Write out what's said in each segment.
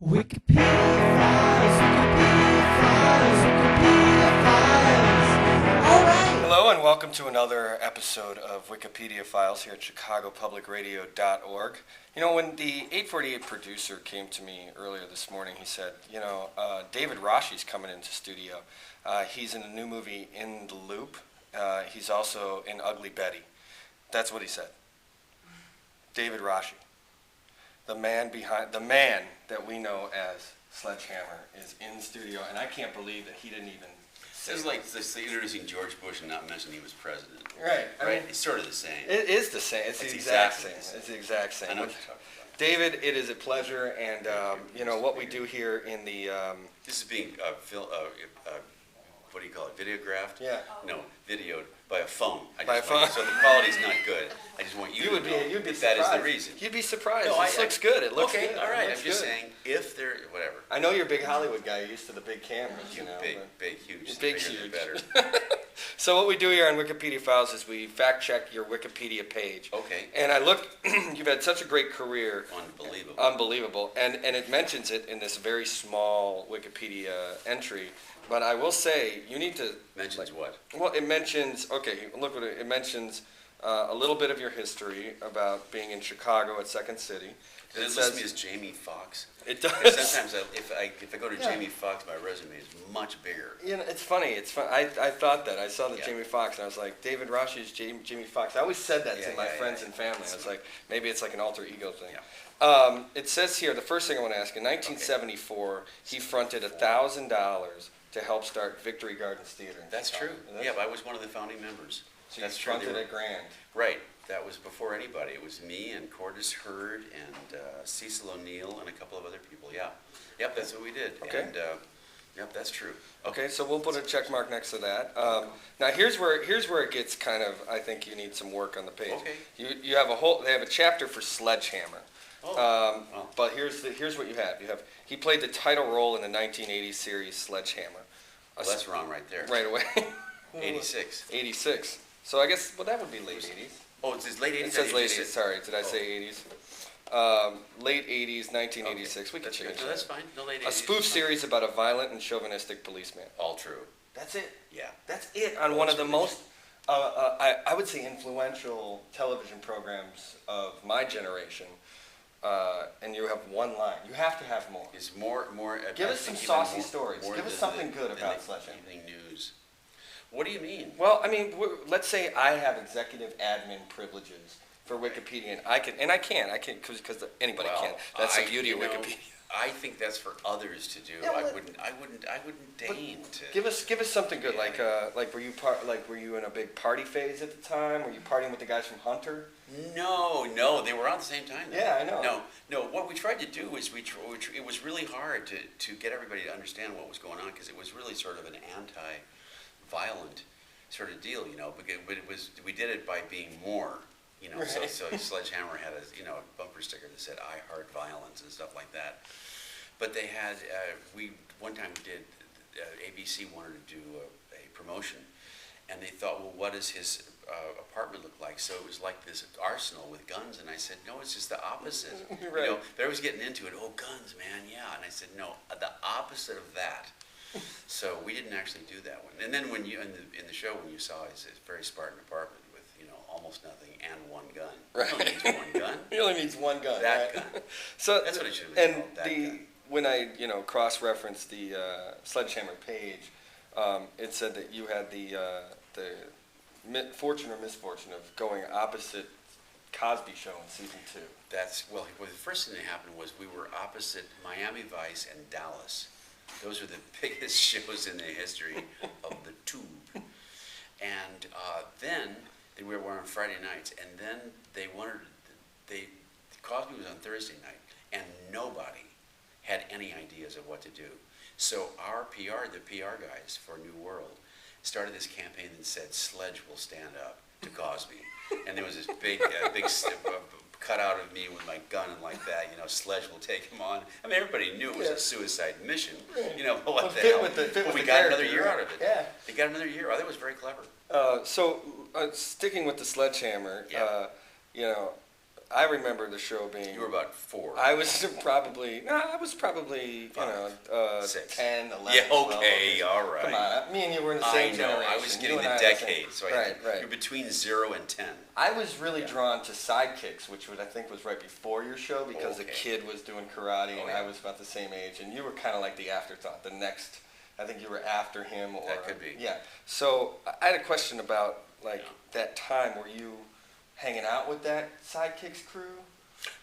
Wikipedia files, Wikipedia files. All right. Hello and welcome to another episode of Wikipedia Files here at ChicagoPublicRadio.org. You know, when the 848 producer came to me earlier this morning, he said, David Rasche's coming into studio. He's in a new movie, In the Loop. He's also in Ugly Betty. That's what he said. David Rasche. The man that we know as Sledge Hammer is in studio, and I can't believe that he didn't even say It's like introducing George Bush and not mentioning he was president. Right. I mean, it's sort of the same. it is the same. It's the exact same. It's the exact same. I know what you're talking about. David, it is a pleasure, and what we do here in the This is being what do you call it? Videographed? Yeah. No, videoed by a phone. By a phone. So the quality's not good. I just want you to know you'd be that that is surprised. the reason. You'd be surprised. No, This looks good. It looks okay, good. all right. It I'm looks just good. saying, if they're whatever. I know you're a big Hollywood guy. You're used to the big cameras. Big, huge. Big, bigger huge. the better. So what we do here on Wikipedia Files is we fact check your Wikipedia page. Okay. And I look. You've had such a great career. Unbelievable. And it mentions it in this very small Wikipedia entry. But I will say, you need to... Mentions what? Well, it mentions, look what it mentions a little bit of your history about being in Chicago at Second City. Does it list me as Jamie Foxx? It Because does. sometimes if I go to Jamie Foxx, my resume is much bigger. You know, it's funny. It's fun. I thought that. I saw the Yeah. Jamie Foxx, and I was like, David Rasche is Jamie Foxx. I always said that to my friends and family. I was like, maybe it's like an alter ego thing. Yeah. It says here, the first thing I want to ask, in 1974, he fronted $1,000 to help start Victory Gardens Theater. in That's Chicago. true. Yeah, I was one of the founding members. So That's you true. fronted $1,000. Right. That was before anybody. It was me and Cordis Hurd and Cecil O'Neill and a couple of other people. Yeah. Yep, that's what we did. Okay. And, yep, that's true. Okay, so we'll put a check mark next to that. Now here's where it gets kind of. I think you need some work on the page. Okay. You have they have a chapter for Sledge Hammer. Oh. But here's what you have. He played the title role in the 1980 series Sledge Hammer. Well, that's wrong right there. Right away. 86. 86. So I guess that would be late 80s. Oh, it's his late 80s? It says late 80s. Sorry, did I say 80s? Late 80s, 1986. We can That's change good. that. No, that's fine. No late 80s. A spoof series about a violent and chauvinistic policeman. All true. That's it. Yeah. That's it on one of the most, I would say, influential television programs of my generation. And you have one line. You have to have more. It's more. Give I us some think saucy even stories. more Give us than something the- good than about the Sledge Hammer. Evening news. What do you mean? Well, I mean, let's say I have executive admin privileges for Wikipedia, and I can, because anybody Well, can. That's the I- beauty of you know, Wikipedia. I think that's for others to do. Yeah, I well, wouldn't deign to. Give us something good, Yeah. like were you in a big party phase at the time? Were you partying with the guys from Hunter? No, they were on at the same time. Though. Yeah, I know. No. What we tried to do was it was really hard to get everybody to understand what was going on because it was really sort of an anti-violent sort of deal, But we did it by being more, Right. So Sledge Hammer had a bumper sticker that said "I heart violence" and stuff like that. But they had one time we did ABC wanted to do a promotion. And they thought, well, what does his apartment look like? So it was like this arsenal with guns. And I said, no, it's just the opposite. Right. They're always getting into it. Oh, guns, man, yeah. And I said, no, the opposite of that. So we didn't actually do that one. And then when you in the show, when you saw his very Spartan apartment with almost nothing and one gun. Right. He only needs one gun. He only needs one gun. That right? gun. So That's what it should have been and called, that gun. when I cross-referenced the Sledgehammer page, it said that you had the fortune or misfortune of going opposite Cosby Show in season 2. Well, the first thing that happened was we were opposite Miami Vice and Dallas. Those are the biggest shows in the history of the tube. And then we were on Friday nights, and then Cosby was on Thursday night, and nobody had any ideas of what to do. So the PR guys for New World, started this campaign that said Sledge will stand up to Cosby. And there was this big cutout of me with my gun and like that, Sledge will take him on. I mean, everybody knew it was a suicide mission, but what the hell? But we got another year out of it. Yeah. They got another year. I thought it was very clever. So sticking with the Sledgehammer, Yeah. I remember the show being. You were about 4. I was probably, you know, 6. 10, 11, Yeah, 12. okay, all right. Come on, me and you were in the I same know. generation. I was You getting and the I were the same- decade, so right. you're between 0 and 10. I was really Yeah. drawn to Sidekicks, which I think was right before your show because the Okay. kid was doing karate Oh, and yeah. I was about the same age, and you were kind of like the afterthought. The next, I think you were after him, or That could be. Yeah. So I had a question about that time. Were you hanging out with that Sidekicks crew?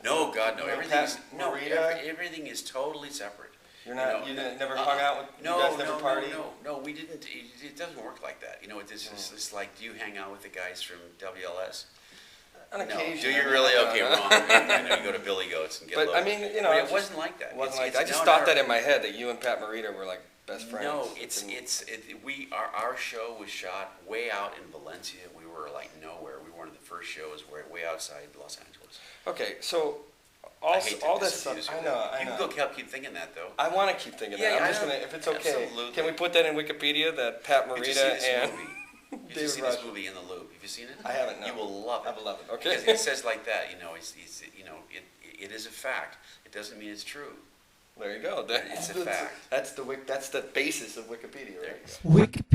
No, God, no. You know, Everything's Pat no. Morita? Everything is totally separate. You're not. You, know, never hung out with. No, you guys never no, partied? no. We didn't. It doesn't work like that. You know, it's like, do you hang out with the guys from WLS? On No. occasion. Do you really? Okay, wrong. I know you go to Billy Goats and get. But low. I mean, you know, But it it just wasn't like that. Wasn't It's- like I it's- just no, thought no. that in my head that you and Pat Morita were like best friends. No, our show was shot way out in Valencia. We were like nowhere. We were one of the first shows way outside Los Angeles. Okay, so I hate to all this stuff. disabuse you I of know. that. I You know. can go keep thinking that though. I want to keep thinking Yeah, that. I'm I just know. gonna, if it's okay, Absolutely. can we put that in Wikipedia that Pat Did you see Morita this and movie? Did you David see this Rasche? movie In the Loop? Have you seen it? I haven't. No. You will love it. I will love it. Okay. Because it says like that. You know, it is a fact. It doesn't mean it's true. There you go. It's a fact. That's the basis of Wikipedia, There right? you go. Wikipedia.